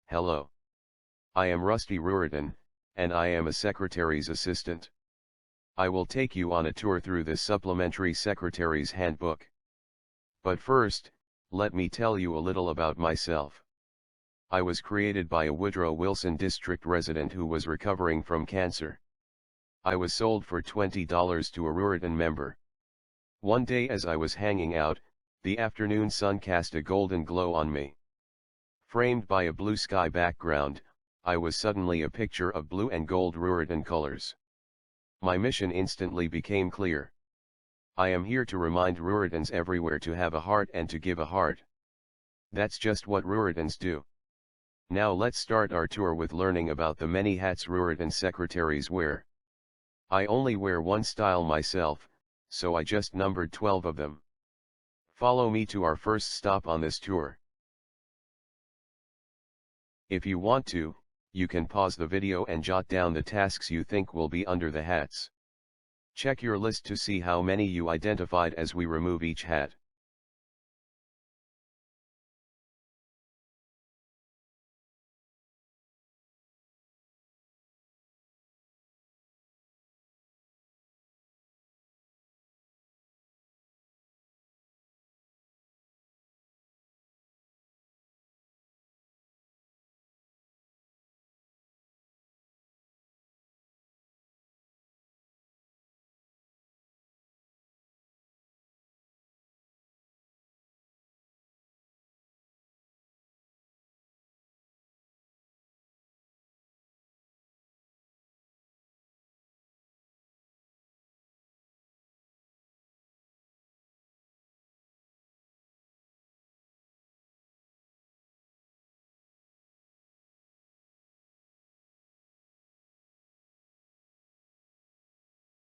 Hello. I am Rusty Ruritan, and I am a secretary's assistant. I will take you on a tour through this supplementary secretary's handbook. But first, let me tell you a little about myself. I was created by a Woodrow Wilson District resident who was recovering from cancer. I was sold for $20 to a Ruritan member. One day as I was hanging out, the afternoon sun cast a golden glow on me. Framed by a blue sky background, I was suddenly a picture of blue and gold Ruritan colors. My mission instantly became clear. I am here to remind Ruritans everywhere to have a heart and to give a heart. That's just what Ruritans do. Now let's start our tour with learning about the many hats Ruritan secretaries wear. I only wear one style myself, so I just numbered 12 of them. Follow me to our first stop on this tour. If you want to, you can pause the video and jot down the tasks you think will be under the hats. Check your list to see how many you identified as we remove each hat.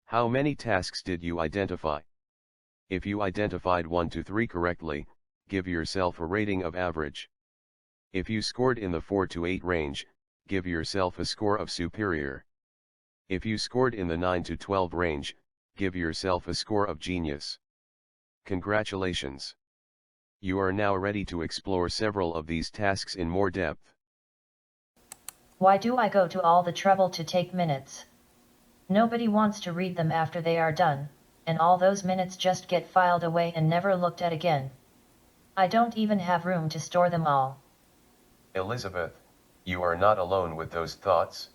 How many tasks did you identify? If you identified 1 to 3 correctly, give yourself a rating of average. If you scored in the 4 to 8 range, give yourself a score of superior. If you scored in the 9 to 12 range, give yourself a score of genius. Congratulations! You are now ready to explore several of these tasks in more depth. Why do I go to all the trouble to take minutes? Nobody wants to read them after they are done, and all those minutes just get filed away and never looked at again. I don't even have room to store them all. Elizabeth, you are not alone with those thoughts.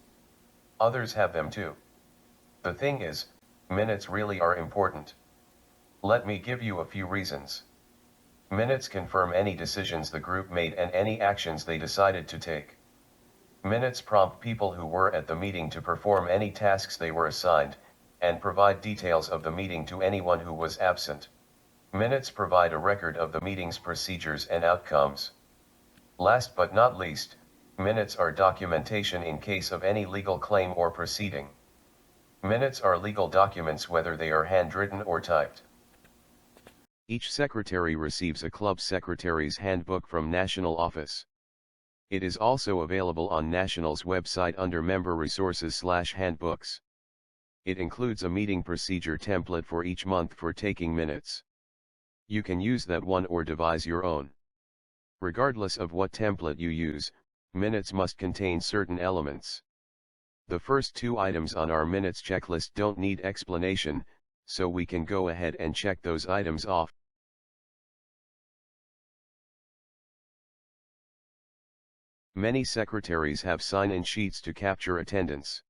Others have them too. The thing is, minutes really are important. Let me give you a few reasons. Minutes confirm any decisions the group made and any actions they decided to take. Minutes prompt people who were at the meeting to perform any tasks they were assigned, and provide details of the meeting to anyone who was absent. Minutes provide a record of the meeting's procedures and outcomes. Last but not least, minutes are documentation in case of any legal claim or proceeding. Minutes are legal documents whether they are handwritten or typed. Each secretary receives a club secretary's handbook from National Office. It is also available on National's website under Member Resources/Handbooks. It includes a meeting procedure template for each month for taking minutes. You can use that one or devise your own. Regardless of what template you use, minutes must contain certain elements. The first 2 items on our minutes checklist don't need explanation, so we can go ahead and check those items off. Many secretaries have sign-in sheets to capture attendance.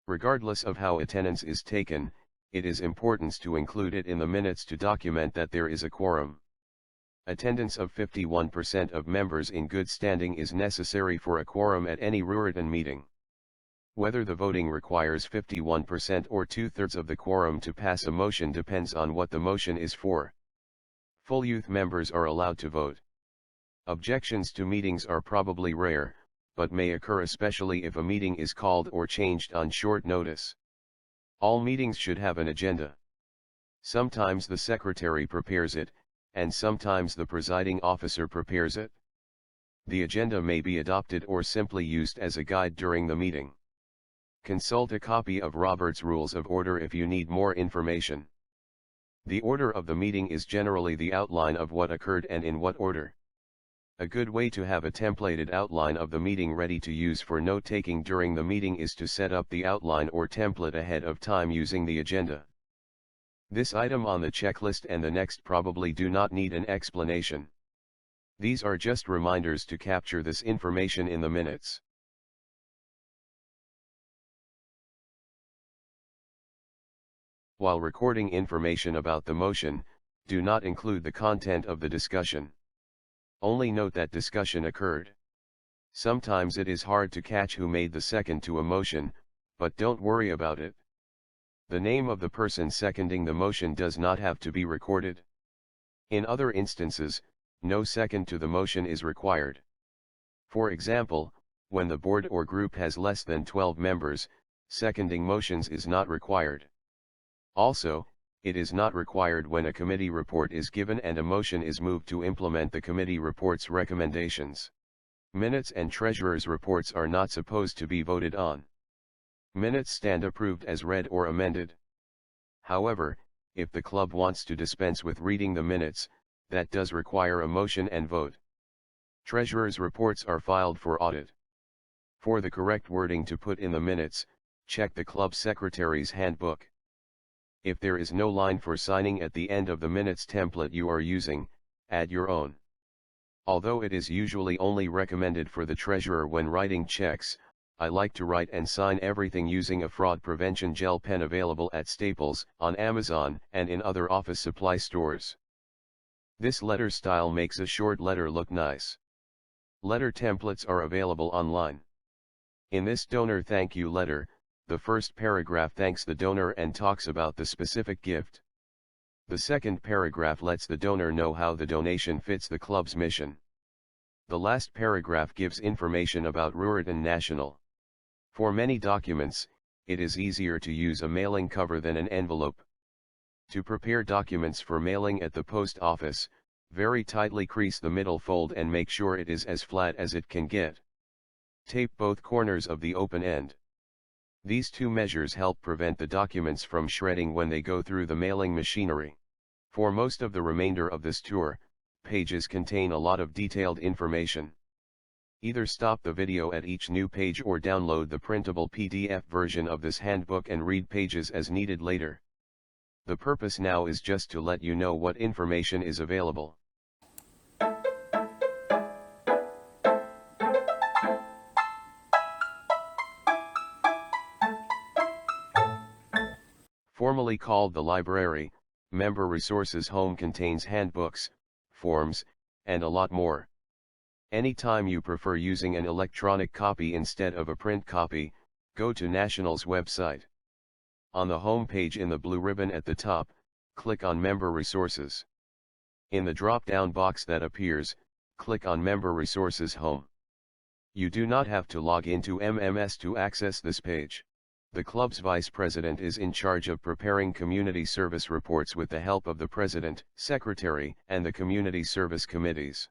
Regardless of how attendance is taken, it is important to include it in the minutes to document that there is a quorum. Attendance of 51% of members in good standing is necessary for a quorum at any Ruritan meeting. Whether the voting requires 51% or 2/3 of the quorum to pass a motion depends on what the motion is for. Full youth members are allowed to vote. Objections to meetings are probably rare, but may occur especially if a meeting is called or changed on short notice. All meetings should have an agenda. Sometimes the secretary prepares it, and sometimes the presiding officer prepares it. The agenda may be adopted or simply used as a guide during the meeting. Consult a copy of Robert's Rules of Order if you need more information. The order of the meeting is generally the outline of what occurred and in what order. A good way to have a templated outline of the meeting ready to use for note-taking during the meeting is to set up the outline or template ahead of time using the agenda. This item on the checklist and the next probably do not need an explanation. These are just reminders to capture this information in the minutes. While recording information about the motion, do not include the content of the discussion. Only note that discussion occurred. Sometimes it is hard to catch who made the second to a motion, but don't worry about it. The name of the person seconding the motion does not have to be recorded. In other instances, no second to the motion is required. For example, when the board or group has less than 12 members, seconding motions is not required. Also, it is not required when a committee report is given and a motion is moved to implement the committee report's recommendations. Minutes and treasurer's reports are not supposed to be voted on. Minutes stand approved as read or amended. However, if the club wants to dispense with reading the minutes, that does require a motion and vote. Treasurer's reports are filed for audit. For the correct wording to put in the minutes, check the club secretary's handbook. If there is no line for signing at the end of the minutes template you are using, add your own. Although it is usually only recommended for the treasurer when writing checks, I like to write and sign everything using a fraud prevention gel pen available at Staples, on Amazon, and in other office supply stores. This letter style makes a short letter look nice. Letter templates are available online. In this donor thank you letter, the first paragraph thanks the donor and talks about the specific gift. The second paragraph lets the donor know how the donation fits the club's mission. The last paragraph gives information about Ruritan National. For many documents, it is easier to use a mailing cover than an envelope. To prepare documents for mailing at the post office, very tightly crease the middle fold and make sure it is as flat as it can get. Tape both corners of the open end. These two measures help prevent the documents from shredding when they go through the mailing machinery. For most of the remainder of this tour, pages contain a lot of detailed information. Either stop the video at each new page or download the printable PDF version of this handbook and read pages as needed later. The purpose now is just to let you know what information is available. Formally called the library, Member Resources Home contains handbooks, forms, and a lot more. Anytime you prefer using an electronic copy instead of a print copy, go to National's website. On the home page in the blue ribbon at the top, click on Member Resources. In the drop-down box that appears, click on Member Resources Home. You do not have to log into MMS to access this page. The club's vice president is in charge of preparing community service reports with the help of the president, secretary, and the community service committees.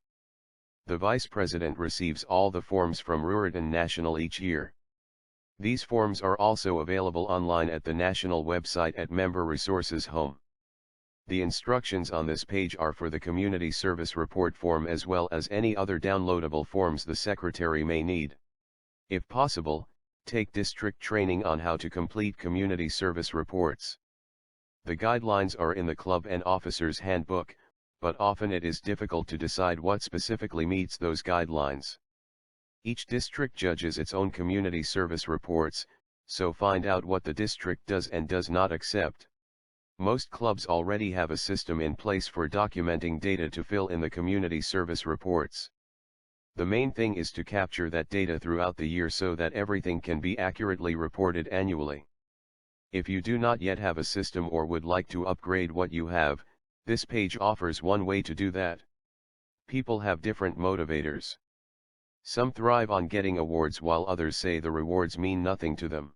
The vice president receives all the forms from Ruritan National each year. These forms are also available online at the National website at Member Resources Home. The instructions on this page are for the community service report form as well as any other downloadable forms the secretary may need. If possible, take district training on how to complete community service reports. The guidelines are in the club and officer's handbook, but often it is difficult to decide what specifically meets those guidelines. Each district judges its own community service reports, so find out what the district does and does not accept. Most clubs already have a system in place for documenting data to fill in the community service reports. The main thing is to capture that data throughout the year so that everything can be accurately reported annually. If you do not yet have a system or would like to upgrade what you have, this page offers one way to do that. People have different motivators. Some thrive on getting awards while others say the rewards mean nothing to them.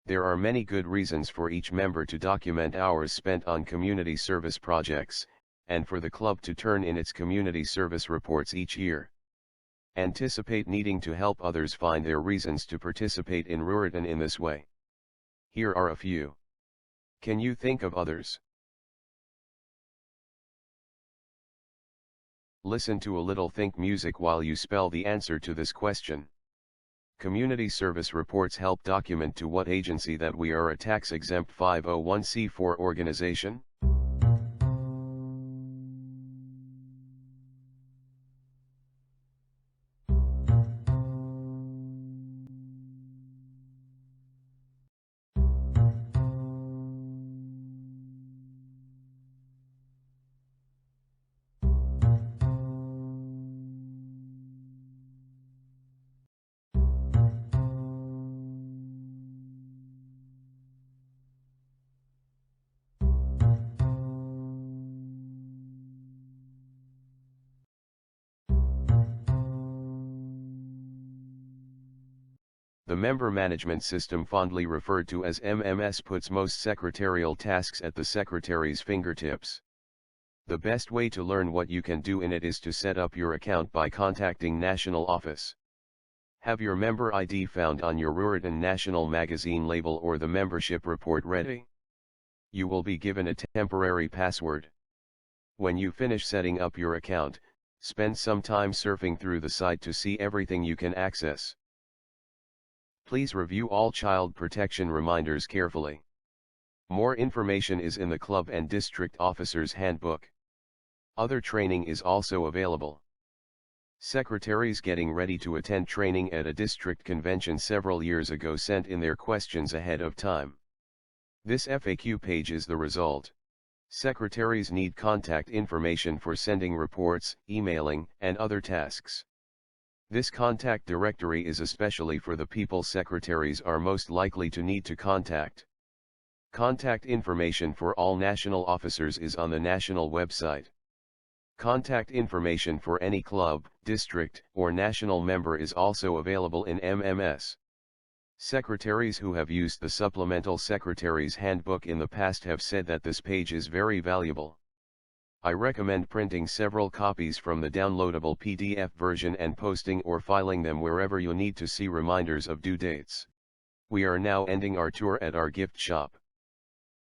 There are many good reasons for each member to document hours spent on community service projects, and for the club to turn in its community service reports each year. Anticipate needing to help others find their reasons to participate in Ruritan in this way. Here are a few. Can you think of others? Listen to a little think music while you spell the answer to this question. Community service reports help document to what agency that we are a tax-exempt 501c4 organization. The member management system, fondly referred to as MMS, puts most secretarial tasks at the secretary's fingertips. The best way to learn what you can do in it is to set up your account by contacting National Office. Have your member ID found on your Ruritan National Magazine label or the membership report ready. You will be given a temporary password. When you finish setting up your account, spend some time surfing through the site to see everything you can access. Please review all child protection reminders carefully. More information is in the Club and District Officers Handbook. Other training is also available. Secretaries getting ready to attend training at a district convention several years ago sent in their questions ahead of time. This FAQ page is the result. Secretaries need contact information for sending reports, emailing, and other tasks. This contact directory is especially for the people secretaries are most likely to need to contact. Contact information for all national officers is on the national website. Contact information for any club, district, or national member is also available in MMS. Secretaries who have used the Supplemental Secretaries Handbook in the past have said that this page is very valuable. I recommend printing several copies from the downloadable PDF version and posting or filing them wherever you need to see reminders of due dates. We are now ending our tour at our gift shop.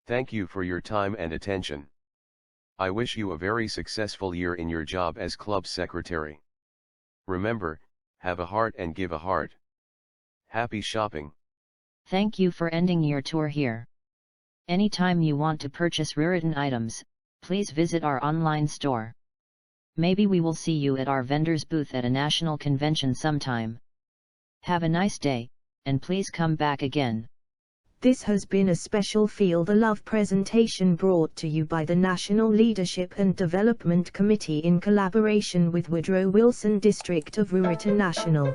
Thank you for your time and attention. I wish you a very successful year in your job as club secretary. Remember, have a heart and give a heart. Happy shopping. Thank you for ending your tour here. Anytime you want to purchase Ruritan items, please visit our online store. Maybe we will see you at our vendor's booth at a national convention sometime. Have a nice day, and please come back again. This has been a special Feel the Love presentation brought to you by the National Leadership and Development Committee in collaboration with Woodrow Wilson District of Ruritan National.